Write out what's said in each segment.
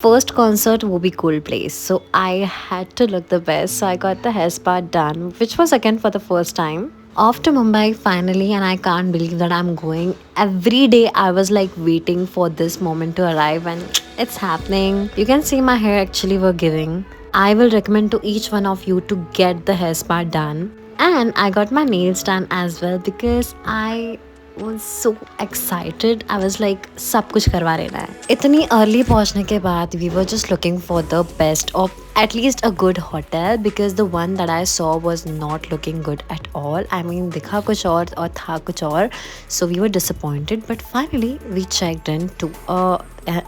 First concert will be Coldplay, so I had to look the best. So I got the hair spa done, which was again for the first time. Off to Mumbai finally, and I can't believe that I'm going. Every day I was like waiting for this moment to arrive, and it's happening. You can see my hair actually were giving. I will recommend to each one of you to get the hair spa done. And I got my nails done as well because I was so excited. I was like सब कुछ करवा लेना है. इतनी early पहुंचने के बाद we were just looking for the best of at least a good hotel because the one that I saw was not looking good at all. I mean दिखा कुछ और था कुछ और. So we were disappointed, but finally we checked in to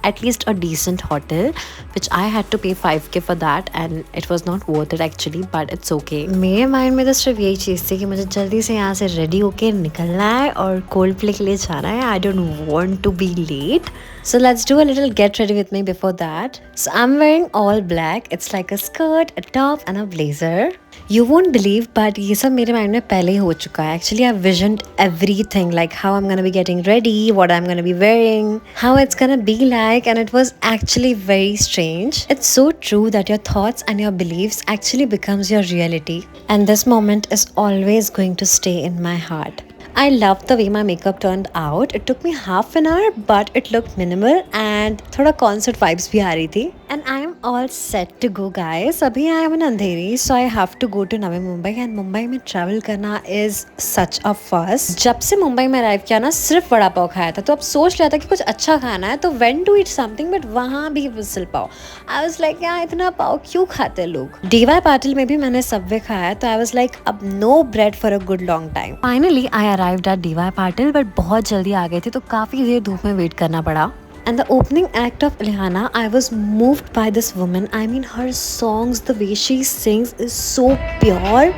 at least a decent hotel, which I had to pay 5K for that, and it was not worth it actually, but it's okay. मेरे mind में तो सिर्फ यही चीज़ थी कि मुझे जल्दी से यहाँ से रेडी होके निकलना है और कोल्ड प्ले के लिए जाना है. I don't want to be late. So let's do a little get ready with me before that. So I'm wearing all black. It's like a skirt, a top and a blazer. You won't believe, but ये सब मेरे mind में पहले ही हो चुका है. Actually, I've visioned everything, like how I'm gonna be getting ready, what I'm gonna be wearing, how it's gonna be like, and it was actually very strange. It's so true that your thoughts and your beliefs actually becomes your reality, and this moment is always going to stay in my heart. I loved the way my makeup turned out. It took me half an hour, but it looked minimal and थोड़ा concert vibes भी आ रही थी. And I am all set to go, guys. अभी I am in Andheri, so I have to go to Navi Mumbai. And Mumbai में travel करना is such a fuss. जब से मुंबई में arrive किया ना, सिर्फ वड़ा पाव खाया था. तो अब सोच लिया था कि कुछ अच्छा खाना है, तो went to eat something, but वहाँ भी misal pav. I was like, यार इतना पाव क्यों खाते लोग? DY पाटिल में भी मैंने सबवे खाया, तो I was like, अब no bread for a good long time. Finally, I arrived at DY Patil, but बहुत जल्दी आ गए थे, तो काफ़ी देर धूप में वेट करना पड़ा. And the opening act of Ilhana, I was moved by this woman. I mean, her songs, the way she sings is so pure.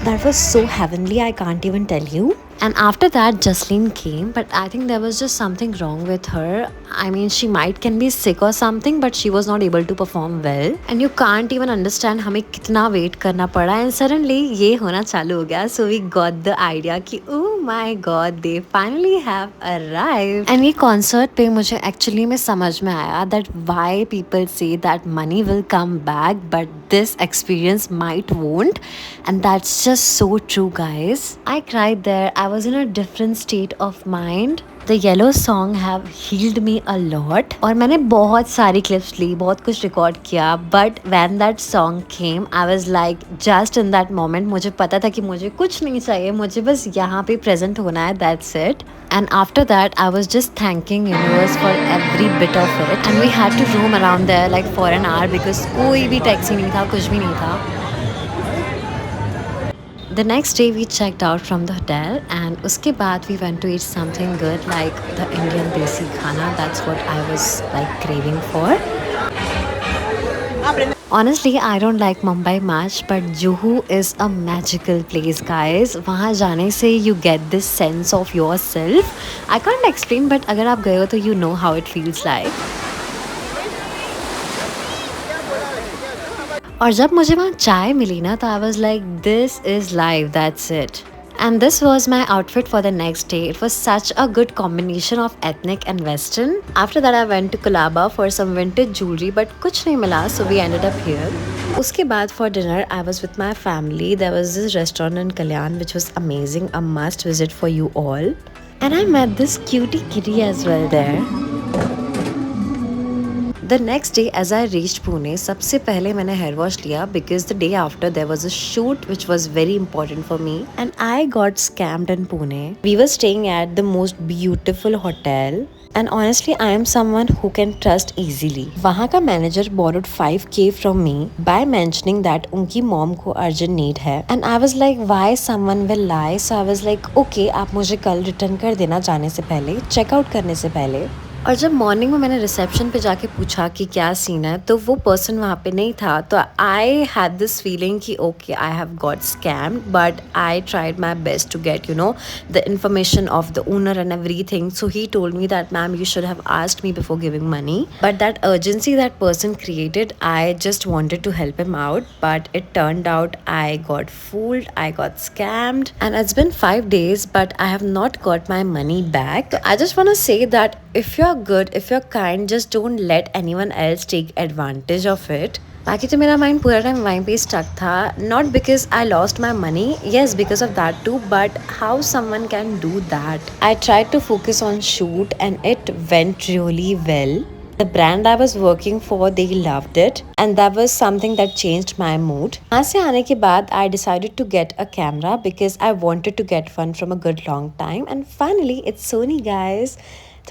That was so heavenly, I can't even tell you. And after that, Jasleen came, but I think there was just something wrong with her. I mean, she might can be sick or something, but she was not able to perform well. And you can't even understand हमें कितना wait करना पड़ा. And suddenly ये होना चालू हो गया. So we got the idea कि oh my god, they finally have arrived. And ये concert पे मुझे actually में समझ में आया that why people say that money will come back, but this experience might won't. And that's just so true, guys. I cried there. I was in a different state of mind. The Yellow song have healed me a lot. और मैंने बहुत सारी clips ली, बहुत कुछ record किया. But when that song came, I was like just in that moment. मुझे पता था कि मुझे कुछ नहीं चाहिए, मुझे बस यहाँ पे present होना है. That's it. And after that, I was just thanking universe for every bit of it. And we had to roam around there like for an hour because कोई भी taxi नहीं था, कुछ भी नहीं था. The next day we checked out from the hotel and uske baad we went to eat something good like the Indian desi khana. That's what I was like craving for. Honestly, I don't like Mumbai much, but Juhu is a magical place, guys. वहाँ जाने से you get this sense of yourself. I can't explain, but अगर आप गए हो तो you know how it feels like. और जब मुझे वहाँ चाय मिली ना तो I was like, this is life, that's it. And this was my outfit for the next day. It was such a good combination of ethnic and western. After that I went to Colaba for some vintage jewelry, but कुछ नहीं मिला, so we ended up here. उसके बाद for dinner I was with my family. There was this restaurant in Kalyan which was amazing, a must visit for you all. And I met this cutie kitty as well there. The next day as I reached Pune, सबसे पहले मैंने hair wash लिया because the day after there was a shoot which was very important for me and I got scammed in Pune. We were staying at the most beautiful hotel and honestly I am someone who can trust easily. वहाँ का manager borrowed 5K from me by mentioning that उनकी mom को urgent need है and I was like why someone will lie, so I was like okay आप मुझे कल return कर देना जाने से पहले, check out करने से पहले. और जब मॉर्निंग में मैंने रिसेप्शन पे जाके पूछा कि क्या सीन है तो वो पर्सन वहाँ पे नहीं था, तो आई हैड दिस फीलिंग कि okay I have got scammed, but I tried my best to get you know the information of the owner and everything. So he told me that ma'am you should have asked me before giving money, but that urgency that person created, I just wanted to help him out, but it turned out I got fooled, I got scammed, and it's been 5 days but I have not got my money back. So I just want to say that if you're good, if you're kind, just don't let anyone else take advantage of it. बाकी तो मेरा mind पूरा time वहीं पे stuck था, not because I lost my money, yes because of that too, but how someone can do that. I try to focus on shoot and it went really well. The brand I was working for, they loved it, and that was something that changed my mood. यहाँ से आने के बाद I decided to get a camera because I wanted to get one from a good long time, and finally it's Sony, guys.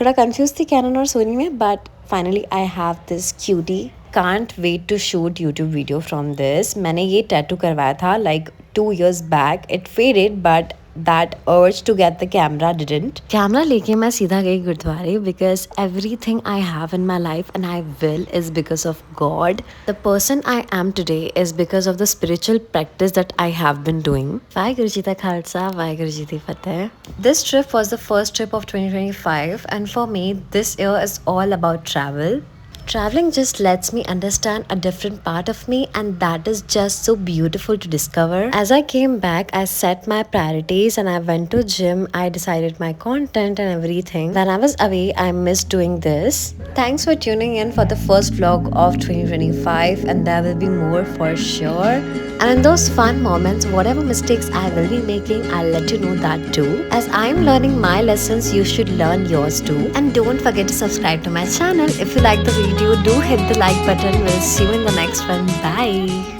थोड़ा confused थी Canon और Sony में, but finally I have this cutie. Can't wait to shoot YouTube video from this. मैंने ये tattoo करवाया था like 2 years back. It faded, but that urge to get the camera didn't. Camera लेके मैं सीधा गई गुरुद्वारे because everything I have in my life and I will is because of God. The person I am today is because of the spiritual practice that I have been doing. Waheguru ji दा खालसा, वाहिगुरु जी दी फतेह. This trip was the first trip of 2025, and for me this year is all about travel. Traveling just lets me understand a different part of me, and that is just so beautiful to discover. As I came back, I set my priorities and I went to gym. I decided my content and everything. When I was away, I missed doing this. Thanks for tuning in for the first vlog of 2025, and there will be more for sure. And in those fun moments, whatever mistakes I will be making, I'll let you know that too. As I'm learning my lessons, you should learn yours too. And don't forget to subscribe to my channel. If you like the video, do hit the like button. We'll see you in the next one. Bye.